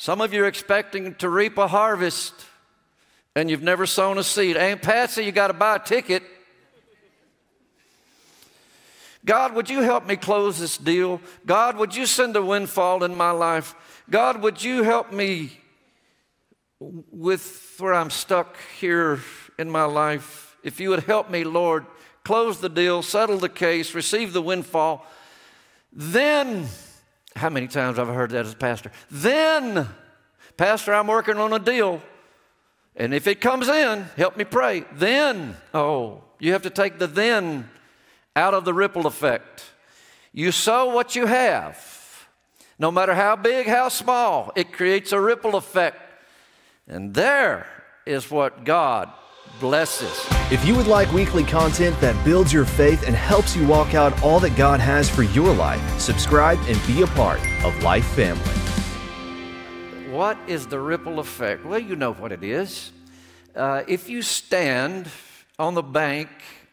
Some of you are expecting to reap a harvest, and you've never sown a seed. Aunt Patsy, you got to buy a ticket. God, would you help me close this deal? God, would you send a windfall in my life? God, would you help me with where I'm stuck here in my life? If you would help me, Lord, close the deal, settle the case, receive the windfall. Then, how many times have I heard that as a pastor? Then, Pastor, I'm working on a deal, and if it comes in, help me pray. Then, you have to take the then out of the ripple effect. You sow what you have. No matter how big, how small, it creates a ripple effect. And there is what God blesses. If you would like weekly content that builds your faith and helps you walk out all that God has for your life, subscribe and be a part of Life Family. What is the ripple effect? Well, you know what it is. If you stand on the bank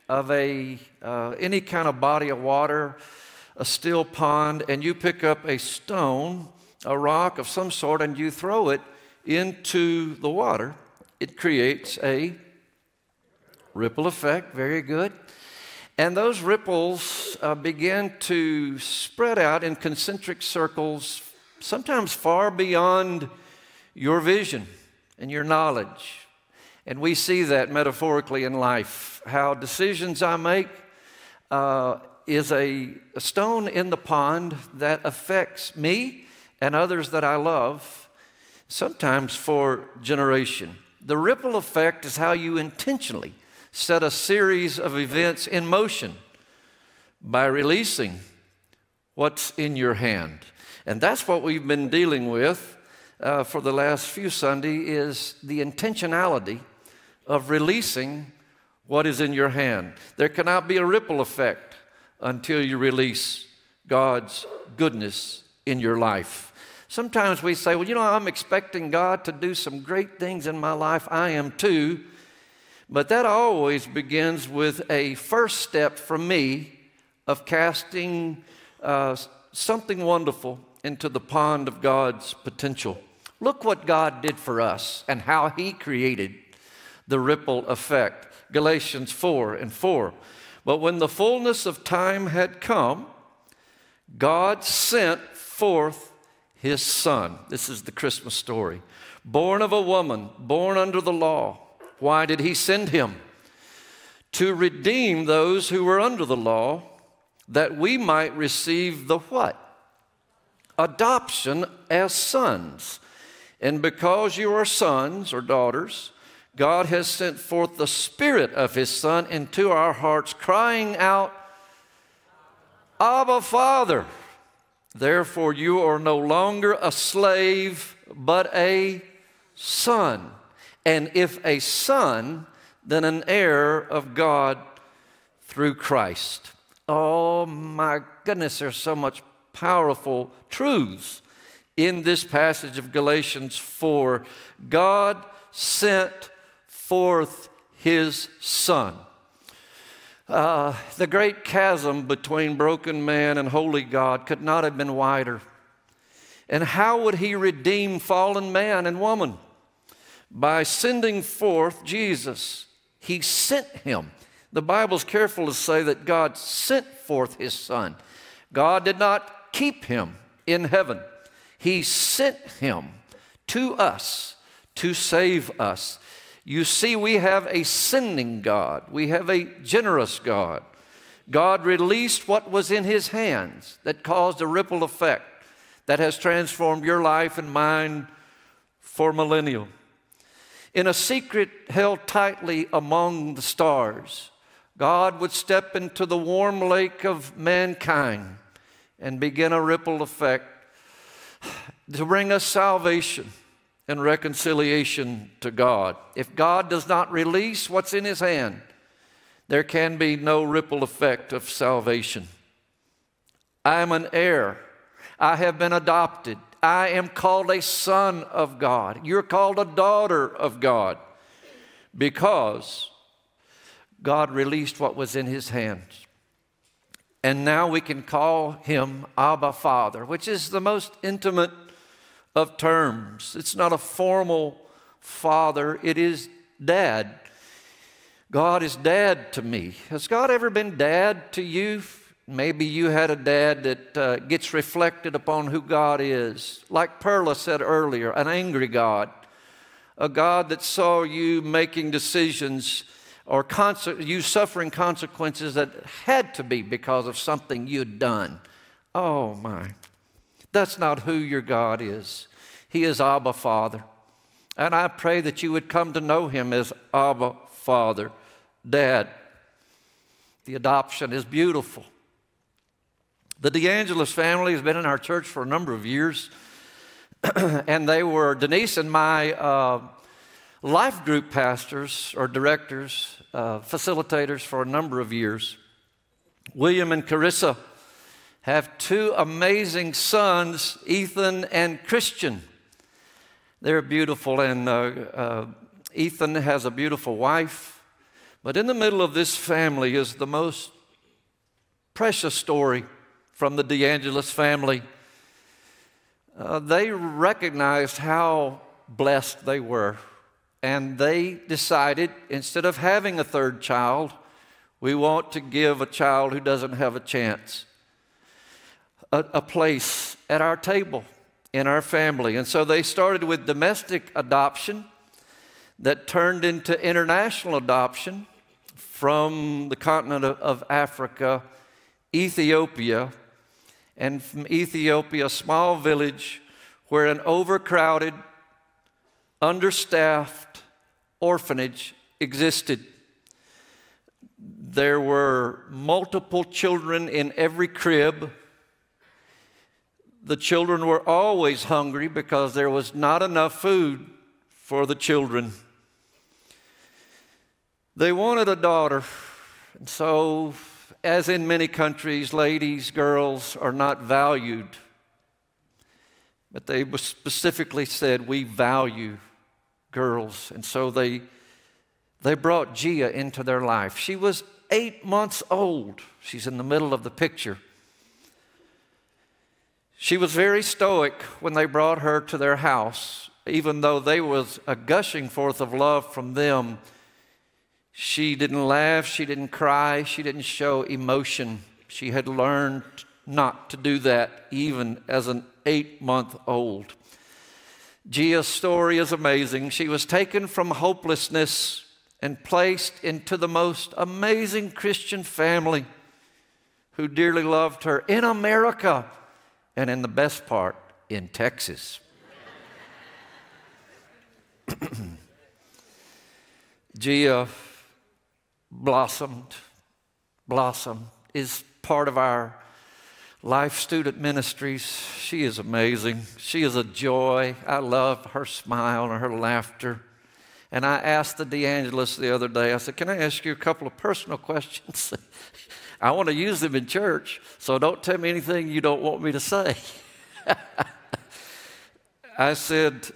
of any kind of body of water, a still pond, and you pick up a stone, a rock of some sort, and you throw it into the water, it creates a ripple effect. Very good. And those ripples begin to spread out in concentric circles, sometimes far beyond your vision and your knowledge. And we see that metaphorically in life. How decisions I make is a stone in the pond that affects me and others that I love, sometimes for generation. The ripple effect is how you intentionally set a series of events in motion by releasing what's in your hand. And that's what we've been dealing with for the last few Sundays, is the intentionality of releasing what is in your hand. There cannot be a ripple effect until you release God's goodness in your life. Sometimes we say, well, I'm expecting God to do some great things in my life. I am too. But that always begins with a first step from me of casting something wonderful into the pond of God's potential. Look what God did for us and how He created the ripple effect. Galatians 4:4. But when the fullness of time had come, God sent forth His Son. This is the Christmas story. Born of a woman, born under the law. Why did He send Him? To redeem those who were under the law, that we might receive the what? Adoption as sons. And because you are sons or daughters, God has sent forth the Spirit of His Son into our hearts, crying out, Abba, Father. Therefore you are no longer a slave, but a son. And if a son, then an heir of God through Christ. Oh my goodness, there's so much powerful truths in this passage of Galatians 4. God sent forth His Son. The great chasm between broken man and holy God could not have been wider. And how would He redeem fallen man and woman? By sending forth Jesus. He sent Him. The Bible's careful to say that God sent forth His Son. God did not keep Him in heaven. He sent Him to us to save us. You see, we have a sending God. We have a generous God. God released what was in His hands that caused a ripple effect that has transformed your life and mine for millennia. In a secret held tightly among the stars, God would step into the warm lake of mankind and begin a ripple effect to bring us salvation and reconciliation to God. If God does not release what's in His hand, there can be no ripple effect of salvation. I am an heir. I have been adopted. I am called a son of God. You're called a daughter of God because God released what was in His hands. And now we can call Him Abba, Father, which is the most intimate of terms. It's not a formal father. It is dad. God is dad to me. Has God ever been dad to you? Maybe you had a dad that gets reflected upon who God is. Like Perla said earlier, an angry God. A God that saw you making decisions or you suffering consequences that had to be because of something you'd done. Oh my. That's not who your God is. He is Abba Father. And I pray that you would come to know Him as Abba Father, Dad. The adoption is beautiful. The DeAngelis family has been in our church for a number of years. And they were Denise and my life group pastors or directors, facilitators for a number of years. William and Carissa have two amazing sons, Ethan and Christian. They're beautiful, and Ethan has a beautiful wife. But in the middle of this family is the most precious story from the DeAngelis family. They recognized how blessed they were, and they decided, instead of having a third child, we want to give a child who doesn't have a chance a place at our table in our family. And so they started with domestic adoption that turned into international adoption from the continent of Africa, Ethiopia, and from Ethiopia, a small village where an overcrowded, understaffed orphanage existed. There were multiple children in every crib. The children were always hungry because there was not enough food for the children. They wanted a daughter, and so, as in many countries, ladies, girls are not valued. But they specifically said, we value girls. And so they brought Gia into their life. She was 8 months old. She's in the middle of the picture. She was very stoic when they brought her to their house. Even though there was a gushing forth of love from them, she didn't laugh, she didn't cry, she didn't show emotion. She had learned not to do that even as an 8-month-old. Gia's story is amazing. She was taken from hopelessness and placed into the most amazing Christian family who dearly loved her in America, and in the best part, in Texas. Gia blossomed, is part of our life student ministries. She is amazing. She is a joy. I love her smile and her laughter. And I asked the DeAngelis the other day, I said, can I ask you a couple of personal questions? I want to use them in church, so don't tell me anything you don't want me to say. I said,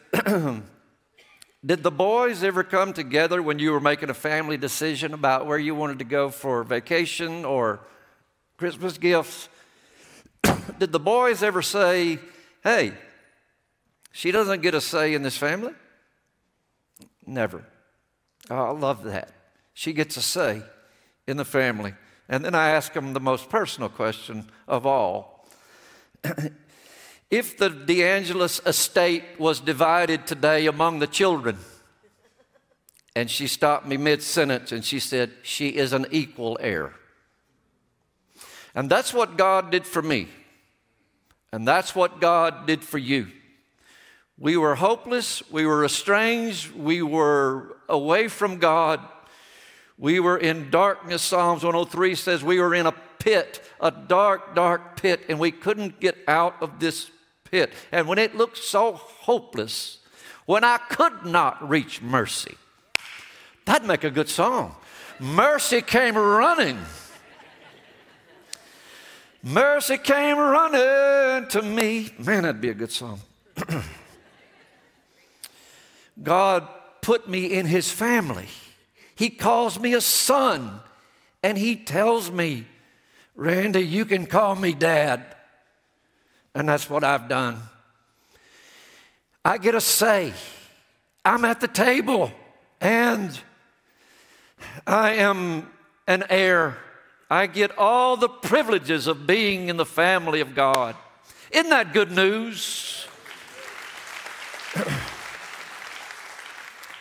did the boys ever come together when you were making a family decision about where you wanted to go for vacation or Christmas gifts? Did the boys ever say, hey, she doesn't get a say in this family? Never. Oh, I love that. She gets a say in the family. And then I ask them the most personal question of all. If the DeAngelis estate was divided today among the children, and she stopped me mid-sentence and she said, she is an equal heir. And that's what God did for me. And that's what God did for you. We were hopeless, we were estranged, we were away from God. We were in darkness. Psalms 103 says we were in a pit, a dark, dark pit, and we couldn't get out of this pit. And when it looked so hopeless, when I could not reach mercy, that'd make a good song. Mercy came running. Mercy came running to me. Man, that'd be a good song. God put me in His family. He calls me a son, and He tells me, Randy, you can call me Dad. And that's what I've done. I get a say. I'm at the table, and I am an heir. I get all the privileges of being in the family of God. Isn't that good news?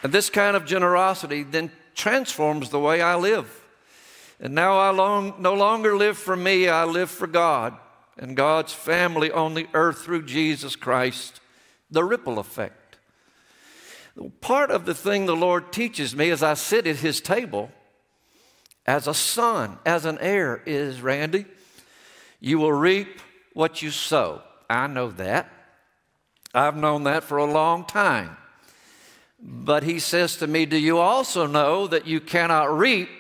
And this kind of generosity then transforms the way I live. And now I no longer live for me, I live for God and God's family on the earth through Jesus Christ. The ripple effect. Part of the thing the Lord teaches me as I sit at His table as a son, as an heir, is, Randy, you will reap what you sow. I know that. I've known that for a long time. But He says to me, do you also know that you cannot reap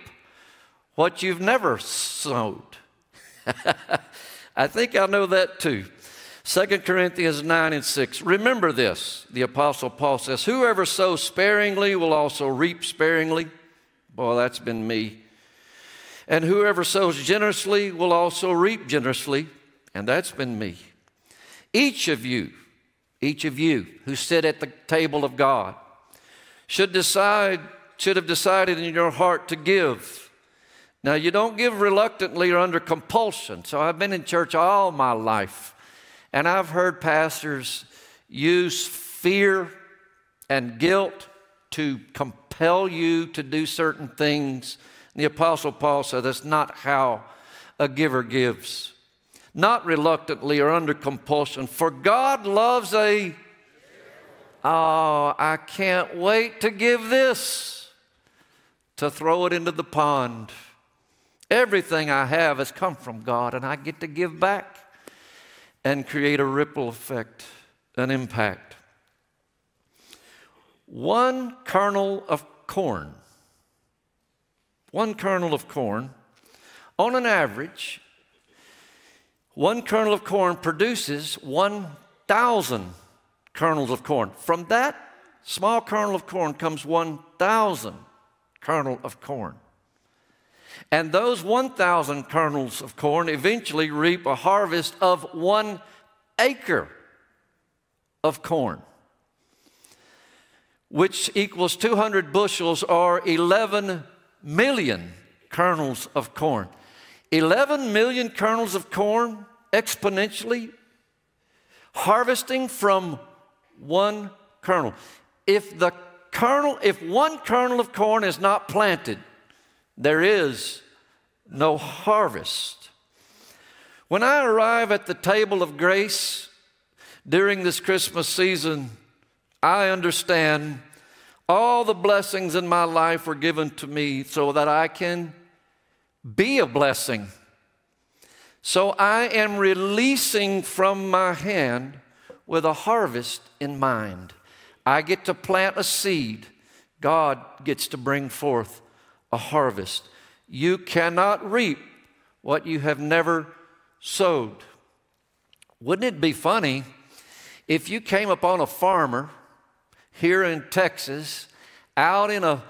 what you've never sowed? I think I know that too. 2 Corinthians 9:6. Remember this, the Apostle Paul says, whoever sows sparingly will also reap sparingly. Boy, that's been me. And whoever sows generously will also reap generously. And that's been me. Each of you who sit at the table of God should have decided in your heart to give. Now, you don't give reluctantly or under compulsion. So I've been in church all my life, and I've heard pastors use fear and guilt to compel you to do certain things. The Apostle Paul said that's not how a giver gives. Not reluctantly or under compulsion. For God loves oh, I can't wait to give this, to throw it into the pond. Everything I have has come from God, and I get to give back and create a ripple effect, an impact. One kernel of corn. One kernel of corn. On an average, one kernel of corn produces 1,000 kernels of corn. From that small kernel of corn comes 1,000 kernel of corn. And those 1,000 kernels of corn eventually reap a harvest of 1 acre of corn, which equals 200 bushels or 11 million kernels of corn. 11 million kernels of corn exponentially harvesting from one kernel. If one kernel of corn is not planted, there is no harvest. When I arrive at the table of grace during this Christmas season, I understand all the blessings in my life were given to me so that I can be a blessing. So I am releasing from my hand with a harvest in mind. I get to plant a seed. God gets to bring forth a harvest. You cannot reap what you have never sowed. Wouldn't it be funny if you came upon a farmer here in Texas out in a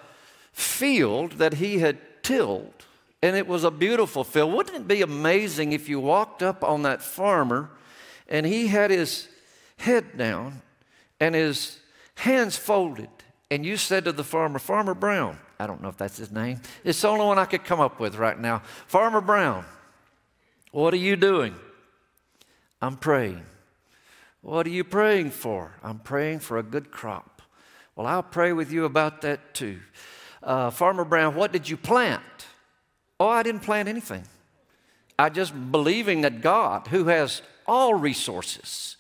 field that he had tilled, and it was a beautiful field? Wouldn't it be amazing if you walked up on that farmer and he had his head down and his hands folded, and you said to the farmer, Farmer Brown, I don't know if that's his name. It's the only one I could come up with right now. Farmer Brown, what are you doing? I'm praying. What are you praying for? I'm praying for a good crop. Well, I'll pray with you about that too. Farmer Brown, what did you plant? Oh, I didn't plant anything. I just believing that God, who has all resources,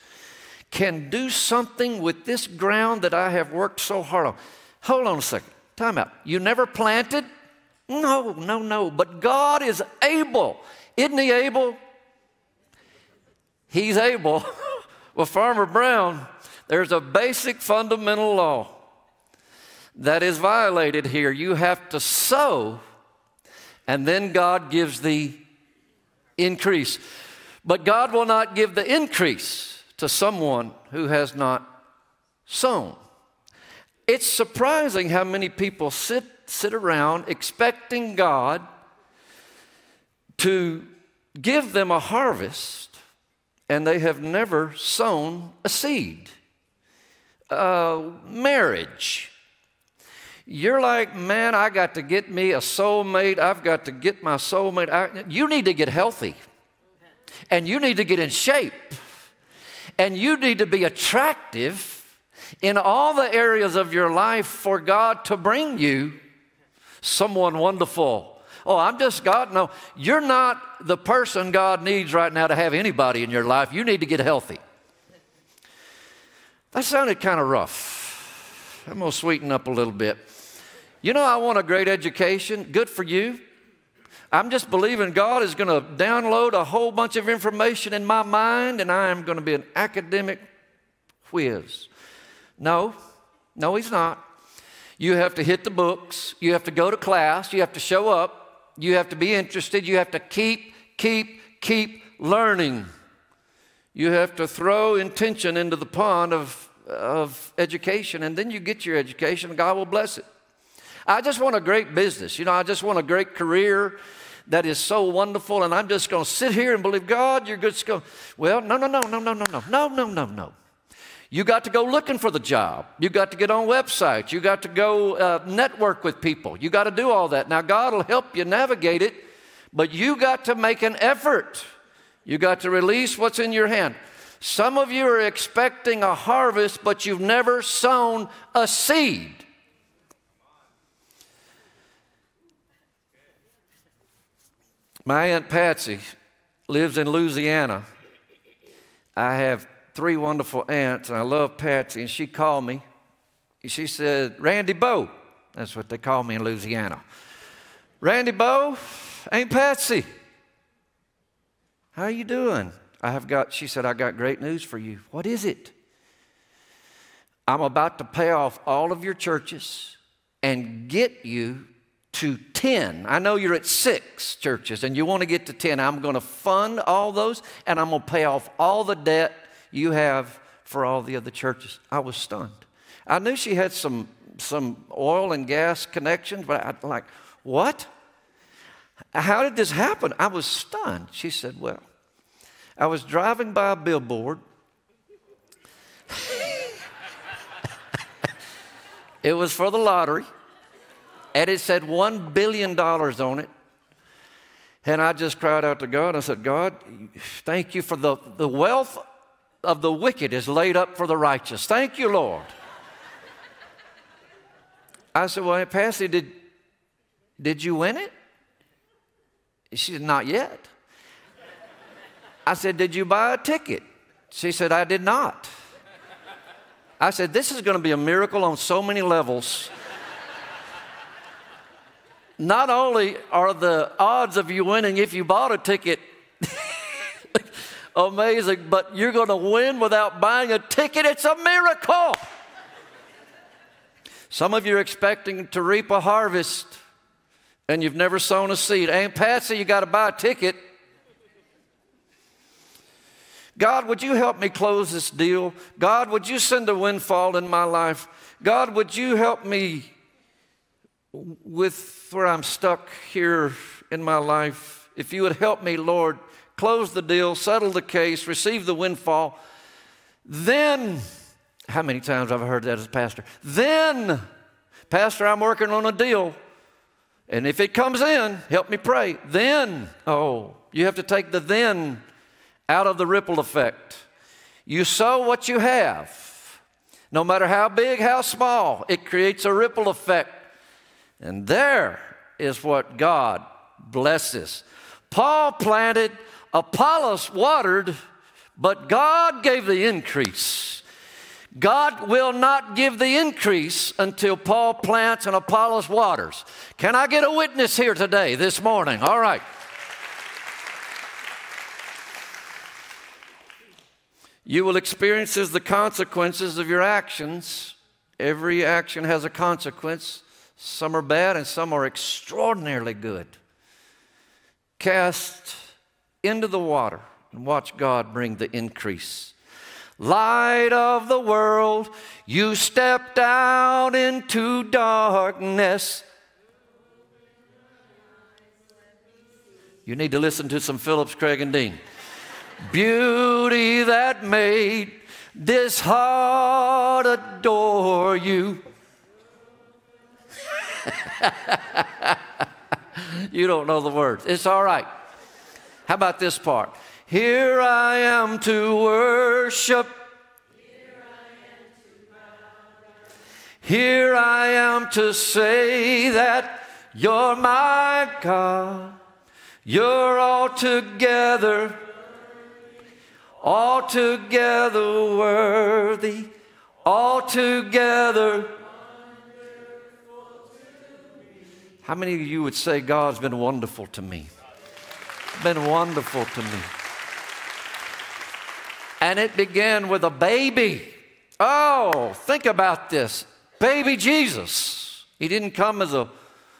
can do something with this ground that I have worked so hard on. Hold on a second. Time out. You never planted? No. But God is able. Isn't He able? He's able. Well, Farmer Brown, there's a basic fundamental law that is violated here. You have to sow, and then God gives the increase. But God will not give the increase to someone who has not sown. It's surprising how many people sit around expecting God to give them a harvest, and they have never sown a seed. marriage. You're like, man, I got to get me a soulmate. I've got to get my soulmate. You need to get healthy. And you need to get in shape. And you need to be attractive in all the areas of your life for God to bring you someone wonderful. Oh, I'm just God. No, you're not the person God needs right now to have anybody in your life. You need to get healthy. That sounded kind of rough. I'm going to sweeten up a little bit. You know, I want a great education. Good for you. I'm just believing God is going to download a whole bunch of information in my mind, and I am going to be an academic whiz. No, He's not. You have to hit the books. You have to go to class. You have to show up. You have to be interested. You have to keep learning. You have to throw intention into the pond of education, and then you get your education, and God will bless it. I just want a great business. You know, I just want a great career that is so wonderful, and I'm just going to sit here and believe, God, you're good. Well, no. You got to go looking for the job. You got to get on websites. You got to go network with people. You got to do all that. Now, God will help you navigate it, but you got to make an effort. You got to release what's in your hand. Some of you are expecting a harvest, but you've never sown a seed. My Aunt Patsy lives in Louisiana. I have 3 wonderful aunts, and I love Patsy, and she called me. She said, Randy Bo. That's what they call me in Louisiana. Randy Bo, Aunt Patsy, how are you doing? She said, I got great news for you. What is it? I'm about to pay off all of your churches and get you to 10. I know you're at 6 churches and you want to get to 10. I'm going to fund all those, and I'm going to pay off all the debt you have for all the other churches. I was stunned. I knew she had some oil and gas connections, but I'm like, what? How did this happen? I was stunned. She said, well, I was driving by a billboard. It was for the lottery. And it said $1 billion on it. And I just cried out to God. I said, God, thank you for the wealth of the wicked is laid up for the righteous. Thank you, Lord. I said, well, Aunt Patsy, did you win it? She said, not yet. I said, did you buy a ticket? She said, I did not. I said, this is going to be a miracle on so many levels. Not only are the odds of you winning if you bought a ticket amazing, but you're going to win without buying a ticket. It's a miracle. Some of you are expecting to reap a harvest, and you've never sown a seed. Aunt Patsy, you got to buy a ticket. God, would you help me close this deal? God, would you send a windfall in my life? God, would you help me with where I'm stuck here in my life? If you would help me, Lord, close the deal, settle the case, receive the windfall. Then, how many times have I heard that as a pastor? Then, Pastor, I'm working on a deal, and if it comes in, help me pray. Then, you have to take the then out of the ripple effect. You sow what you have. No matter how big, how small, it creates a ripple effect. And there is what God blesses. Paul planted, Apollos watered, but God gave the increase. God will not give the increase until Paul plants and Apollos waters. Can I get a witness here today, this morning? All right. You will experience the consequences of your actions. Every action has a consequence. Some are bad and some are extraordinarily good. Cast into the water and watch God bring the increase. Light of the world, you stepped out into darkness. You need to listen to some Phillips, Craig, and Dean. Beauty that made This heart adore you. You don't know the words. It's all right. How about this part? Here I am to worship. Here I am to say that you're my God. You're altogether worthy, altogether. How many of you would say God's been wonderful to me? Been wonderful to me. And it began with a baby. Oh, think about this. Baby Jesus. He didn't come as a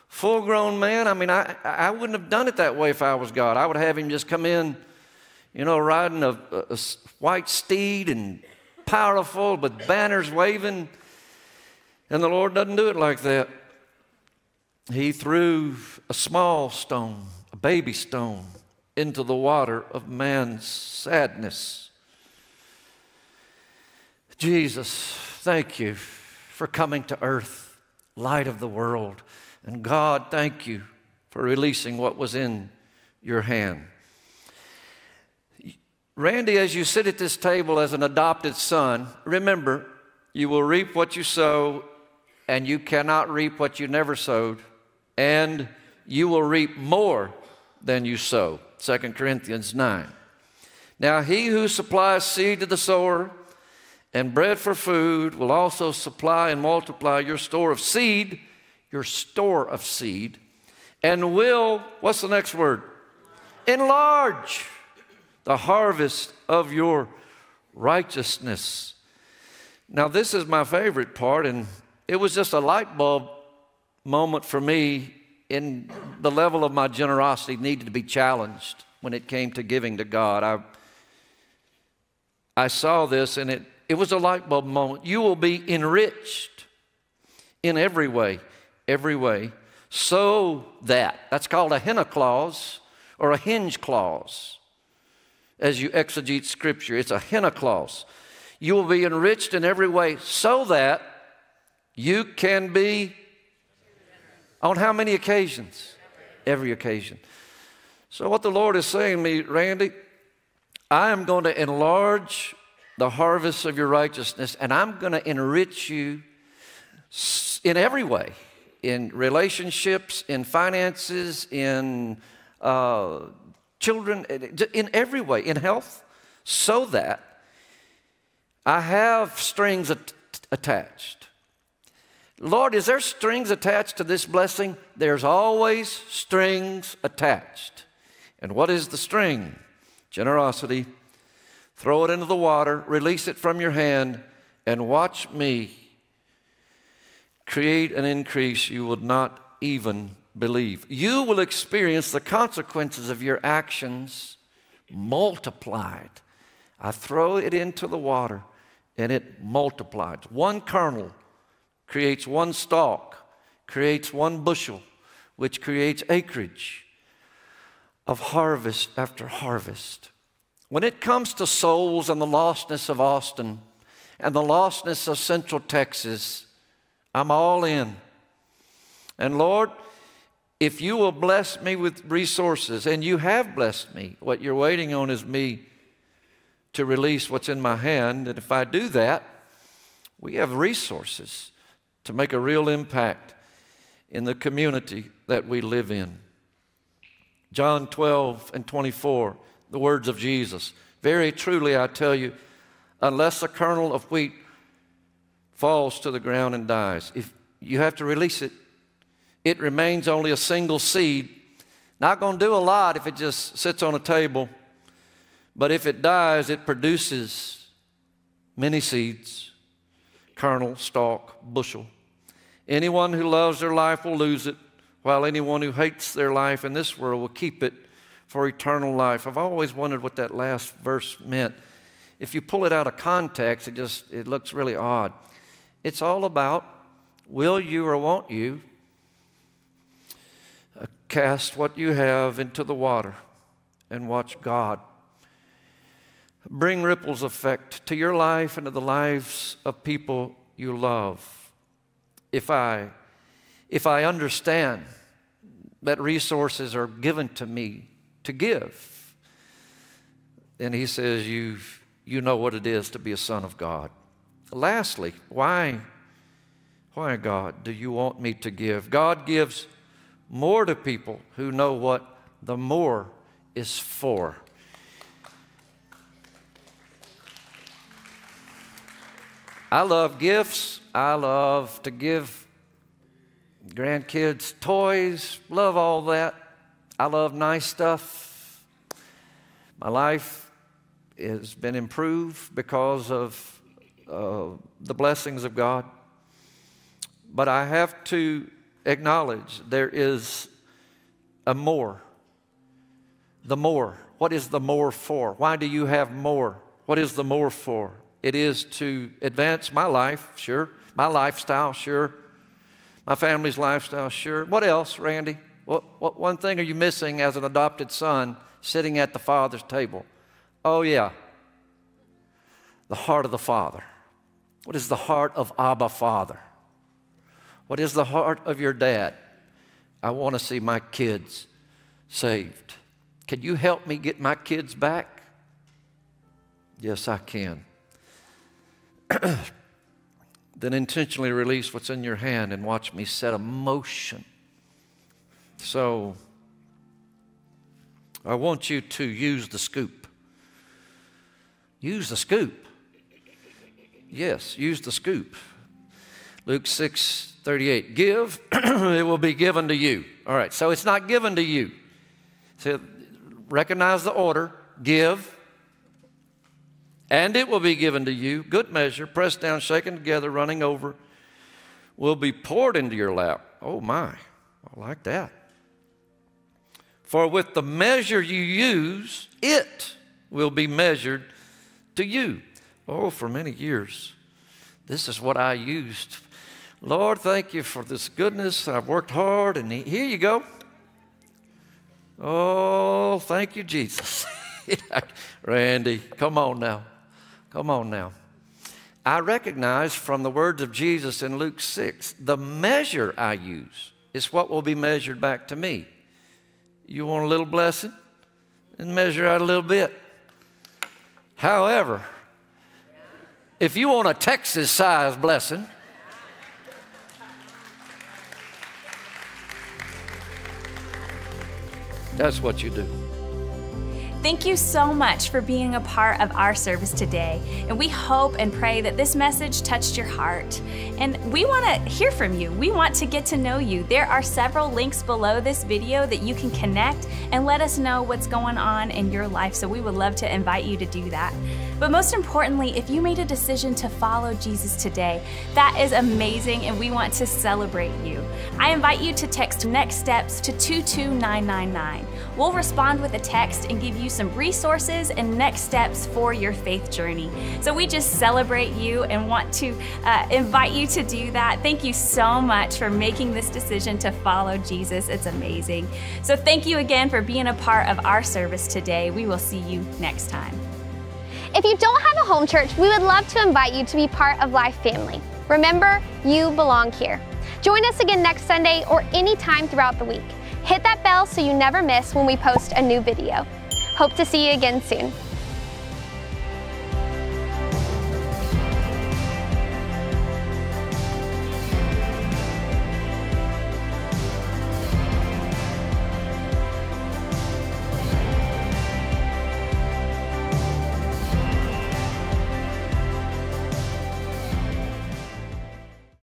full-grown man. I mean, I wouldn't have done it that way if I was God. I would have him just come in, you know, riding a white steed and powerful with banners waving. And the Lord doesn't do it like that. He threw a small stone, a baby stone, into the water of man's sadness. Jesus, thank you for coming to earth, light of the world. And God, thank you for releasing what was in your hand. Randy, as you sit at this table as an adopted son, remember, you will reap what you sow, and you cannot reap what you never sowed, and you will reap more than you sow. 2 Corinthians 9. Now he who supplies seed to the sower and bread for food will also supply and multiply your store of seed, and will, what's the next word? Enlarge the harvest of your righteousness. Now this is my favorite part, and it was just a light bulb moment for me in the level of my generosity needed to be challenged when it came to giving to God. I saw this, and it was a light bulb moment. You will be enriched in every way, so that, that's called a henna clause or a hinge clause. As you exegete Scripture, it's a henna clause. You will be enriched in every way so that you can be, on how many occasions? Every occasion. So what the Lord is saying to me, Randy, I am going to enlarge the harvest of your righteousness, and I'm going to enrich you in every way, in relationships, in finances, in children, in every way, in health, so that I have strings attached. Lord, is there strings attached to this blessing? There's always strings attached. And what is the string? Generosity. Throw it into the water, release it from your hand, and watch me create an increase you would not even believe. You will experience the consequences of your actions multiplied. I throw it into the water, and it multiplies. One kernel creates one stalk, creates one bushel, which creates acreage of harvest after harvest. When it comes to souls and the lostness of Austin and the lostness of Central Texas, I'm all in. And Lord, if you will bless me with resources, and you have blessed me, what you're waiting on is me to release what's in my hand. And if I do that, we have resources to make a real impact in the community that we live in. John 12:24, the words of Jesus. Very truly I tell you, unless a kernel of wheat falls to the ground and dies, if you have to release it, it remains only a single seed. Not going to do a lot if it just sits on a table, but if it dies, it produces many seeds. Kernel, stalk, bushel. Anyone who loves their life will lose it, while anyone who hates their life in this world will keep it for eternal life. I've always wondered what that last verse meant. If you pull it out of context, it looks really odd. It's all about, will you or won't you cast what you have into the water and watch God bring ripples effect to your life and to the lives of people you love. If I understand that resources are given to me to give, then he says you know what it is to be a son of God. Lastly, why, God, do you want me to give? God gives more to people who know what the more is for. I love gifts. I love to give grandkids toys. Love all that. I love nice stuff. My life has been improved because of the blessings of God. But I have to acknowledge there is a more. The more. What is the more for? Why do you have more? What is the more for? It is to advance my life, sure. My lifestyle, sure. My family's lifestyle, sure. What else, Randy? What one thing are you missing as an adopted son sitting at the Father's table? Oh, yeah. The heart of the Father. What is the heart of Abba Father? What is the heart of your dad? I want to see my kids saved. Can you help me get my kids back? Yes, I can. Then intentionally release what's in your hand and watch me set a motion. So, I want you to use the scoop. Use the scoop. Yes, use the scoop. Luke 6:38. Give, it will be given to you. All right, so it's not given to you. So recognize the order. Give, and it will be given to you. Good measure, pressed down, shaken together, running over, will be poured into your lap. Oh my, I like that. For with the measure you use, it will be measured to you. Oh, for many years, this is what I used. Lord, thank you for this goodness. I've worked hard, and here you go. Oh, thank you, Jesus. Randy, come on now. Come on now. I recognize from the words of Jesus in Luke 6, the measure I use is what will be measured back to me. You want a little blessing? And measure out a little bit. However, if you want a Texas-sized blessing, that's what you do. Thank you so much for being a part of our service today. And we hope and pray that this message touched your heart. And we want to hear from you. We want to get to know you. There are several links below this video that you can connect and let us know what's going on in your life. So we would love to invite you to do that. But most importantly, if you made a decision to follow Jesus today, that is amazing, and we want to celebrate you. I invite you to text Next Steps to 22999. We'll respond with a text and give you some resources and next steps for your faith journey. So we just celebrate you and want to invite you to do that. Thank you so much for making this decision to follow Jesus. It's amazing. So thank you again for being a part of our service today. We will see you next time. If you don't have a home church, we would love to invite you to be part of LifeFamily. Remember, you belong here. Join us again next Sunday or any time throughout the week. Hit that bell so you never miss when we post a new video. Hope to see you again soon.